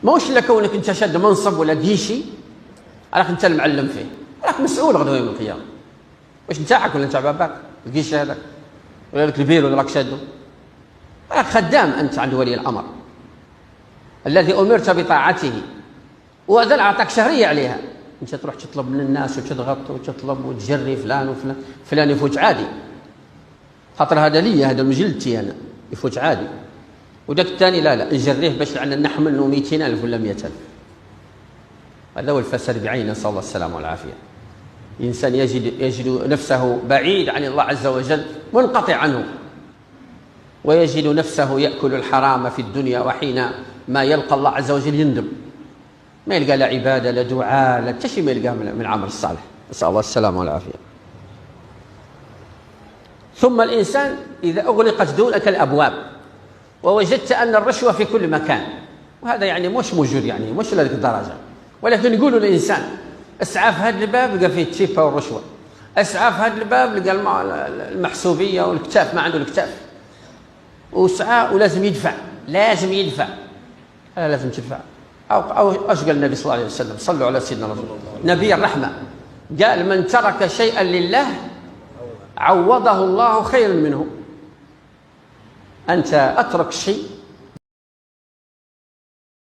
ماهوش الا كونك انت شاد منصب ولا كيشي راك انت المعلم فيه، راك مسؤول غدوه يوم القيامه. واش نتاعك ولا نتاع باباك الكيشي هذاك ولا لك البيرو اللي راك شادو؟ راك خدام انت عند ولي الامر الذي امرت بطاعته، وهذا اللي اعطاك شهريه عليها. انت تروح تطلب من الناس وتضغط وتطلب وتجري فلان وفلان، فلان يفوت عادي خاطر هذا ليا، هذا مجلدتي انا، يفوت عادي. وداك الثاني لا نجريه باش عندنا نحمل له 200,000 ولا 100,000. هذا هو الفساد بعينه، نسال الله السلامه والعافيه. الانسان يجد نفسه بعيد عن الله عز وجل، منقطع عنه، ويجد نفسه ياكل الحرام في الدنيا، وحين ما يلقى الله عز وجل يندم، ما يلقى لا عباده لا دعاء لا حتى شيء ما يلقاه من العمل الصالح، نسال الله السلامه والعافيه. ثم الانسان اذا اغلقت دونك الابواب ووجدت ان الرشوه في كل مكان، وهذا يعني مش موجود، يعني مش لهذيك الدرجه، ولكن يقولوا للانسان اسعى في هذا الباب لقى فيه التشيبه والرشوه، اسعى في هذا الباب لقى المحسوبيه والكتاف، ما عنده الكتاف، وسعى ولازم يدفع، لازم يدفع، لازم تدفع. أو ايش قال النبي صلى الله عليه وسلم؟ صلوا على سيدنا رسول الله، نبي الرحمه، قال من ترك شيئا لله عوضه الله خيرا منه. انت اترك الشيء